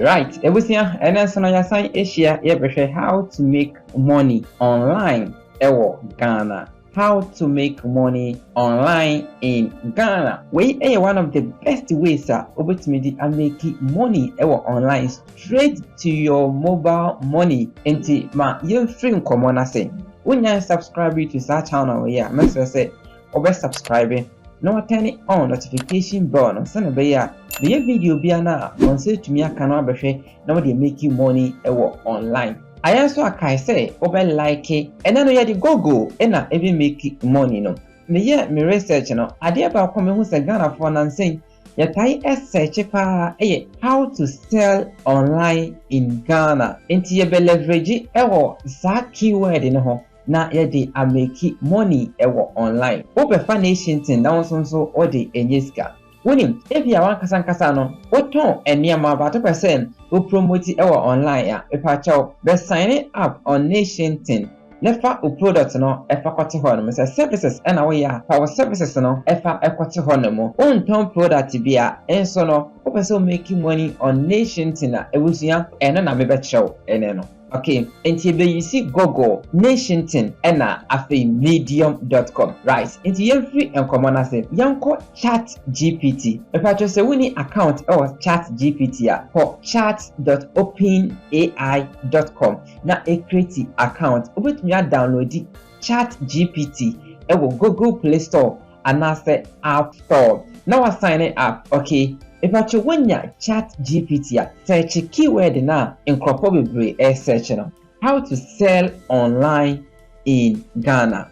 Right, ebusia ene so no yasan ehia ye how to make money online ewo Ghana. How to make money online in Ghana. We are one of the best ways obetumi to make money ewo online straight to your mobile money. Enti ma ye free nkomo na say. Wonya subscribe to that channel here. Make sure say obe subscribe. No turn on notification bell no send be ya. The video biana on say to me aka no abehwe na we dey make money ewo online. I also akai say obe like and then you dey go na even make money no. Me ye me research no ade ba ko me hu say Ghana for nan say ya tai search pa how to sell online in Ghana. Enti ye be leverage ewo za keyword no ho na ye dey make money ewo online. Obe fa nation tin na so o dey enyeska. Winning if you want kasankasa no oton eniama about 2% o promote ewo online ya epacho be sign up on nation tin nefa o product no efa kwate ho no say services na we ya power services no efa ekwate ho no mo onton product bia enso no o person making money on nation tin na ewusia eno na me be chew ene no. Okay, enti be you see Google, Nation tin, ena afi medium.com. Right, enti yen free and common as yanko chat GPT. If I just say we need account or chat GPT for chat.openai.com. Na a create account. Ubet me download chat GPT ewo Google Play Store and na say App Store. Now I sign it up, okay. If I wenya chat GPT search keyword na nkropo bebre search no how to sell online in Ghana.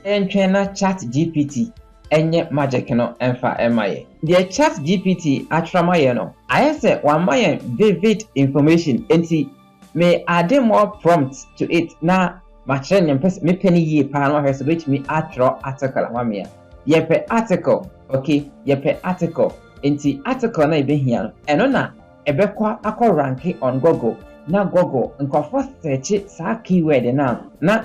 Entwena chat GPT enye magic no emfa emaye. The chat GPT atramaye no I say one my vivid information enti may add more prompts to it na machere nyempes me penny ye pa no hwese bet me atro article amamia. Yepe article. Okay, yepe article. Enti article na ebe hia eno na ebekwa akọ rank on Google. Na Google nkofo search sa keyword na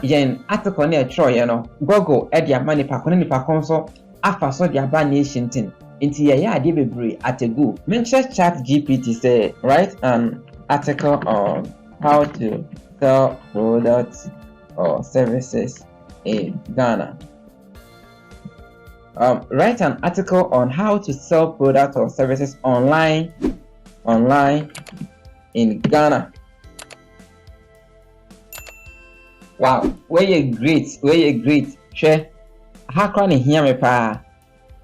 yen article na etro ye no Google e dia mani pa kono ni pa konso afa so dia ba nation tin. Enti ye ya ade bebre ategu. Mention chat GPT say write an article on how to sell products or services in Ghana. Write an article on how to sell products or services online in Ghana. Wow, where you great. Share. How can you hear me pa?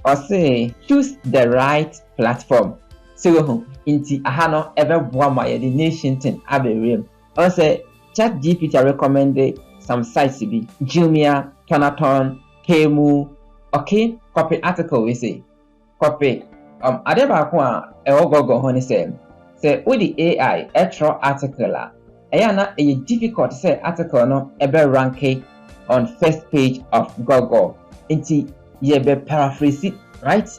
Or say choose the right platform. So inti ahano ever boama the nation tin aberim. Or say chat GPT recommended some sites to be Jumia, Tonaton, Kemu. Okay, copy article we say. Copy adeba ko a Google ho ni say with the AI extra article na e difficult say article no e be rank on first page of Google. Inti ye be paraphrase it, right?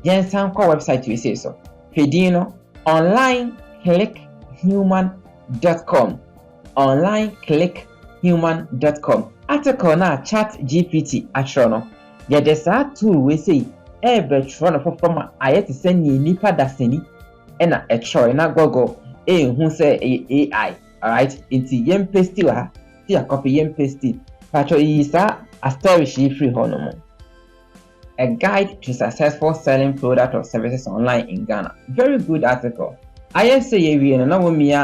Yen san ko website we say so. Pedino onlineclickhuman.com. onlineclickhuman.com. Article na chat GPT actual no. Yeah, there's a tool we say ever try to from I to send you nipa daseni and a try na Google who say AI. Alright, into yen paste ha see a copy yen paste. Pacho is a story she free honomo. A guide to successful selling product or services online in Ghana. Very good article. I say we no me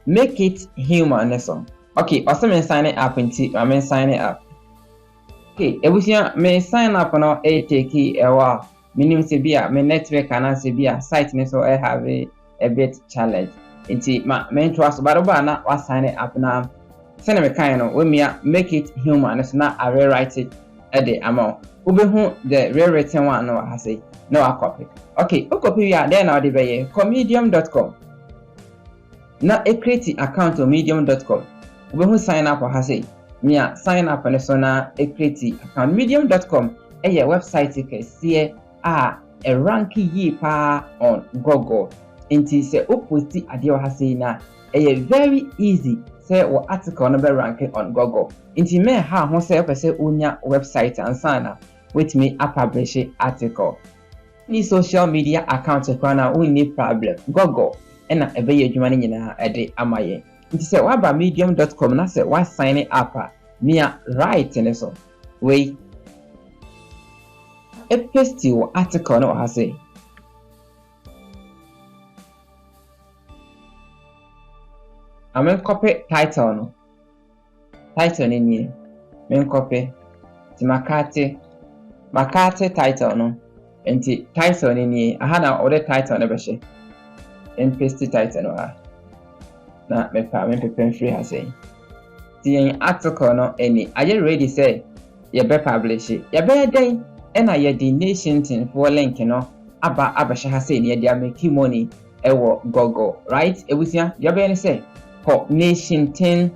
make it human lesson. Okay, also sign up into I sign up. Okay, ebusia me sign up no take ewa minimum se bia me network ana se bia site me so I have a bit challenge. Inti me trust baroba na wa sign up na send me kind no we me make it human so na I rewrite it at the amount. Ubehu the rewritten one no ha say no a copy. Okay, o copy ya then na dey be medium.com. Na e create account on medium.com. Ubehu sign up ha say Mia sign up on a create account medium.com a website you see a rank ye pa on Google. Inti se uputi adio hasina a very easy say or article number ranking on Google. Inti me ha say unya website and sign up with me a publish article. Ni social media account kwa na unni problem Google ena ebe ye adwuma nyina ede amaye nti se wa ba medium.com na se wa sign up near right ne so we e paste wo article no ha say amen copy title no title ni men copy ti makate title no enti title ni aha na order title na be she en paste title no ha na me pepen free ha say ti en article no any are you ready say ye be publish ye be den na ye the nation thing for link no aba she ha say ne dia make money ewo Google right ebusia ye be say for nation thing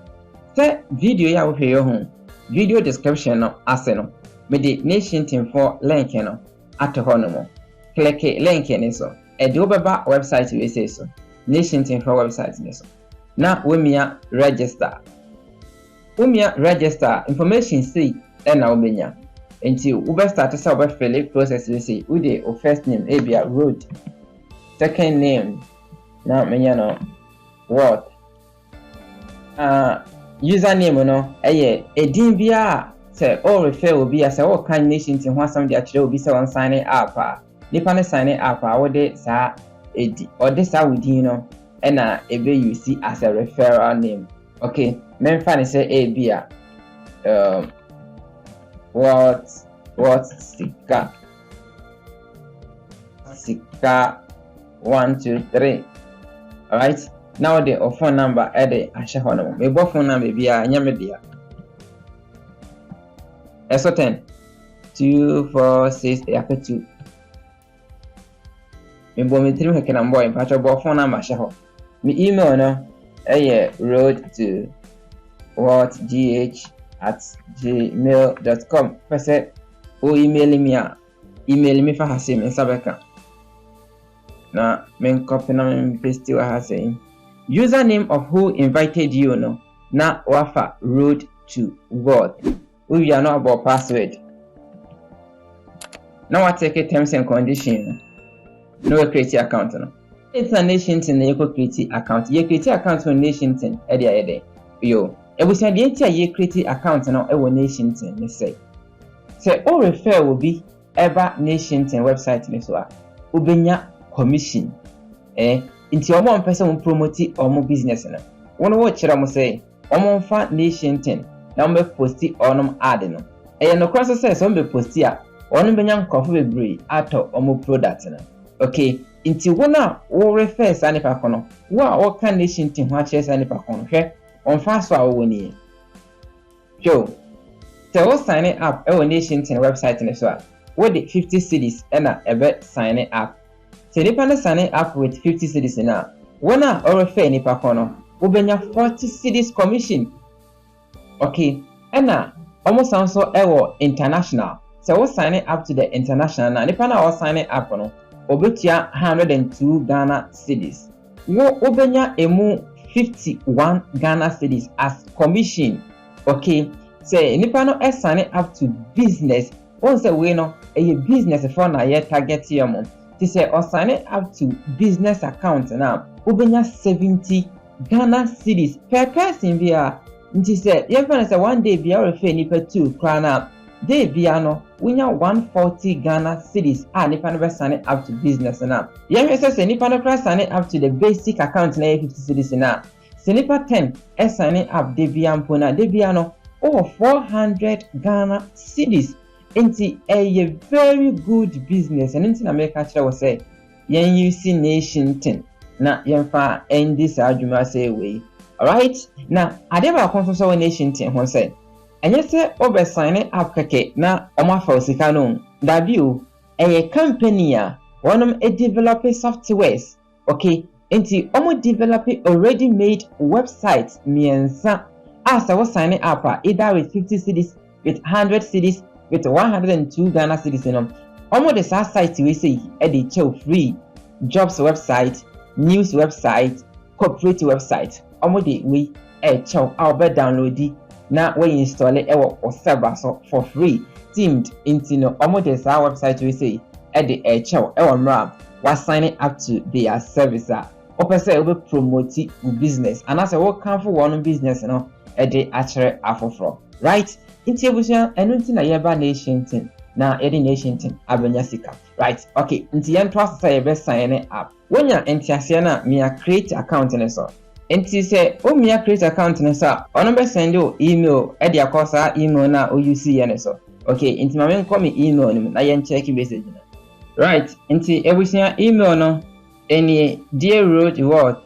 say video ya wo hwe ho video description no ase no me the nation thing for link no at ho mo click link ni so e de obeba website we say so nation thing for website ni so na wemia register information say na obenya enti we be start say we fill process we say we dey first name ebia road second name na menya no what username no edin bia say all refer obi as all kind nation thing ho asam dey akire obi say on sign up nipa ne sign up we dey sa edi or dey sa within no na ebe you see as a referral name okay men fan say bia what sika 123 all right now the phone number ede ahye ho no me bo phone number bia nya me dia eso 10 246 yakatu me bo me trim heke na boy pacho bo phone number ahye ho me email no road to whatgh@gmail.com pese o email me fa hase me sabeka na men copy na men paste wa hase username of who invited you no na wafa road to what we are not about password now I take terms and condition no create account no it's a nation thing na you create account you create account on nation thing ede yo ebusia de ntia ye create account no e wo nation thing ne say all refer will be ever nation thing website ne so a obenya commission nti omo mpese mo promote omo business no wono wo kire mo say omo fa nation thing na mo post onom ad no no cross say so mo post a onom benya nkofo bebre ato omo product no okay nti wona wo refer sa ne pa kono wo a wo kan nation thing ho a kire sa ne pa kono hwe on fast so wo ni yo so wo sign up e nation thing website ne so a wo de 50 cedis na ebe sign up so nipa na sign up with 50 cedis na wona o refer nipa kono wo benya 40 cedis commission okay na almost also international so wo sign up to the international na nipa na wo sign up no obetia 102 Ghana cedis wo benya emu 51 Ghana cedis as commission okay say nipa no sign up to business once we no a business for na ye target yamo ti say o sign up to business account na obenya 70 Ghana cedis per person via nti say ye fa say one day bia refer nipa 2 kra na day bia no winya 140 Ghana cedis nipa no be sign up to business na ye say nipa no kra sign up to the basic account na 50 cedis na se nipa 10 sign up de bia mpona de bia no over 400 Ghana cedis nti a very good business and in America chere we say yen use nation thing na yen fa end sa adwuma say we alright na ade ba kon so nation thing ho say enye se obe sign up keke na omafa osika no da bi o company a wonom develop softwares okay nti omo develop already made websites miensa as I was signing up either with 50 cedis with 100 cedis with 102 Ghana cedis no omo the site we say e free jobs website news website corporate website omo the we chow our download na we install it for server so for free teamed into no omo the website we say the echo mra was signing up to their service. Opposite will promote your business, and as I work for one business, the actual afofro. Right? Into ebusia anything na yeba nation thing. Na edi nation thing abenya sika. Right? Okay. Into yen trust say be sign up. When you entiase na me create account ne so. Enti say o me create account ne so. Ono be send you email e dia kosa email na o use ye ne so. Okay. Enti ma me call me email ni na yen check message na. Right? Enti ebusia email no any dear road word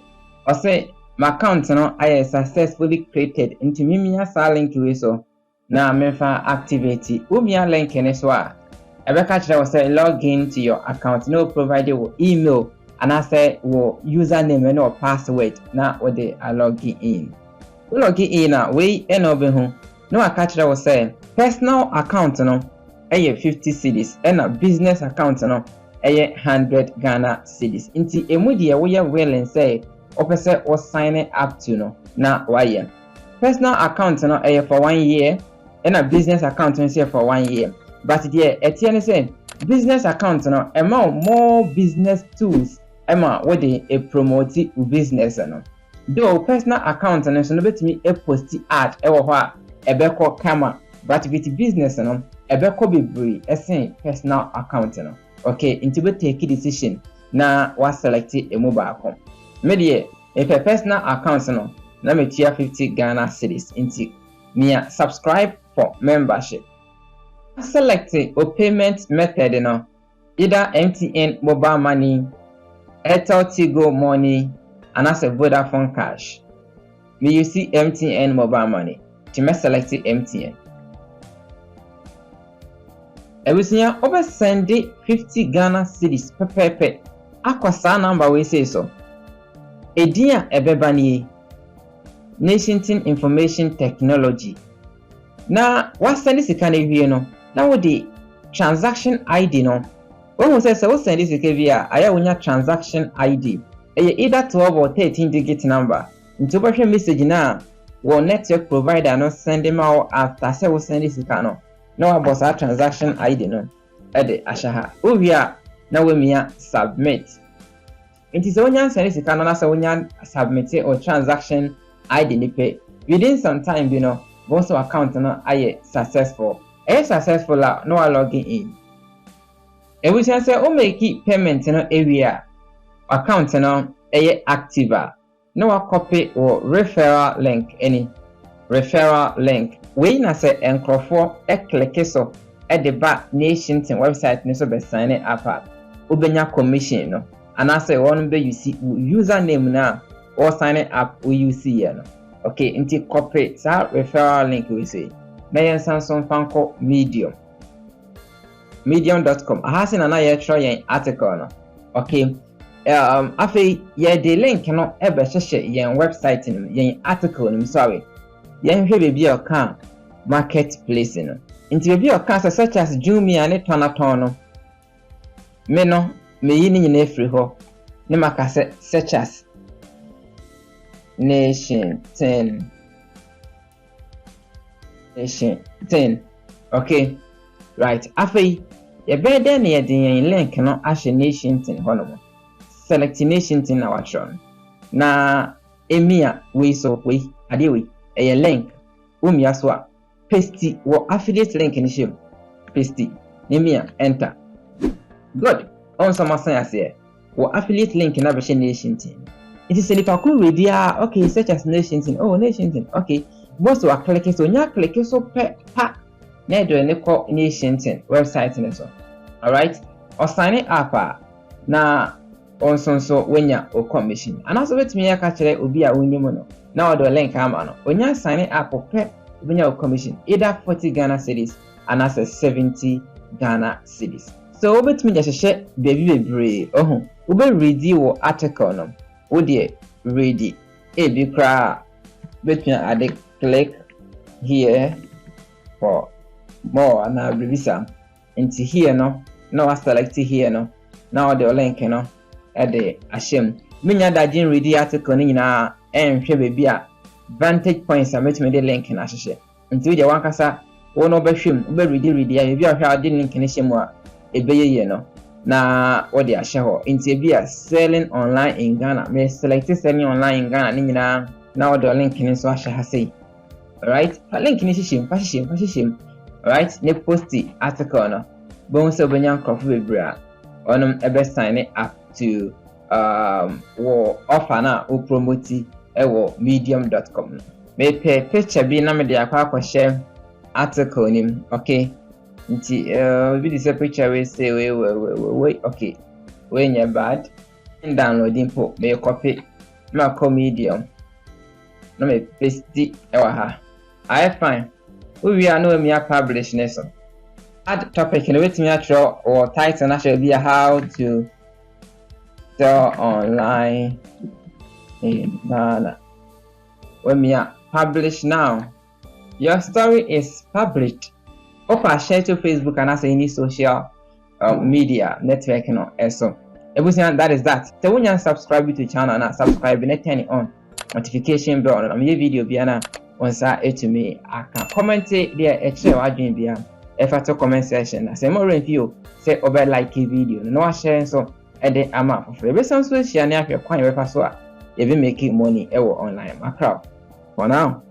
or say my account no I successfully created into mimia sa link we so na mefa activity umia link ne so a ebeka kire say log in to your account no provide your email and I say your username and or password na we dey log in. We log in na we eno be hu no aka kire say personal account no 50 cedis and a business account no 100 Ghana cedis. Inti emudi we are willing say opese or sign up to no na why personal account no for 1 year and a business account no say for 1 year. But there etienne say business account no amount more business tools ema what they promote business no. Though personal account no so no betimi post ad e wo ho a ebeko kama, but with business no ebeko bebre esen personal account no. Okay, into we take a decision na was select a mobile account. Media if a personal account no na me tier 50 Ghana cedis into me subscribe for membership. Select a payment method no either MTN mobile money, Airtel Tigo money, and as a Vodafone cash. Me you see MTN mobile money. To me select MTN. Ebusia over send 50 Ghana cedis pepepe akwasa number we say so edia ebeba ni Nation Information Technology na what send this kind of no now the transaction ID no when we say so send this via aya unya transaction ID either 12 or 13 digit number into the message na wo network provider no send them out after say we send this no no about our transaction ID no ede ashaha ovia na we mia submit it is only send this na say we submit or transaction ID ni pay within some time you know once our account no aye successful la no login in e we say o make payment no area account no aye active no copy or referral link any referral link we na say enkrofo click so at the back Nation website ni so be sign up ubenya commission no and I say one be you see username na or sign up we you see no okay into copy sa referral link we say na yen Samsung fanko medium.com ahasin na ye try yen article no okay afi ye the link no e be hye yen website no yen article no sorry yen hwe be bi o kan marketplace no inti be o kan such as Jumia ne Tonaton no me no me yi ni nyina free ho ne maka such as Nation 10 okay right afi ye be den ye den link no ahye Nation 10 ho no select Nation 10 na watch na emia we so we ade we a link umia so a paste wo affiliate link ni shim paste emia enter good on some sense here wo affiliate link na be Nation 10 it is a cool idea okay such as Nation 10 oh Nation 10 okay most wa click so nya click so pa na do ne ko Nation 10 website ne so all right or sign up na on so wenya o commission and also bet me ya ka kire obi a wonyim no na o do link ama no onya sign up pe wenya o commission either 40 Ghana cedis and as 70 Ghana cedis so bet me just share baby bebre oh we be ready wo article no wo dey ready e bi kra bet me ade click here for more and I revisa into here no now I select here no now the link no at the ashem minya da jin ready article ni nyina enhwe bebi a vantage points a metime the link na hye nti we wankasa wo no behwem wo be ready a bebi a hwe ade link ni hye mu a ebeye ye no na what they are share into be selling online in Ghana. May select selling online in Ghana nina now the link in so share say. Alright, link in shim. Alright, ne post the article no. Bon so benyan crop bebra. Onum ebe sign up to wo offer na o promote ewo medium.com. Me picture bi na me de akwa share article nim, okay. Nti we this picture we say wait okay. When you're bad, downloading po me copy na medium. No me paste it ewa ha. I fine. We are no me publish neso. Add topic in wait me actual or title na should be how to sell online in Ghana. When me publish now, your story is published. Offer share to Facebook and as any social media network no eso. That is that. So when you subscribe to the channel and subscribe and turn it on notification bell on my video biana once I to me I can comment there extra adwin bia if I to comment section say more review say over like a video no share so and then ama for free. Be some so share na afia kwan we fa so a e be making money e online my crowd. For now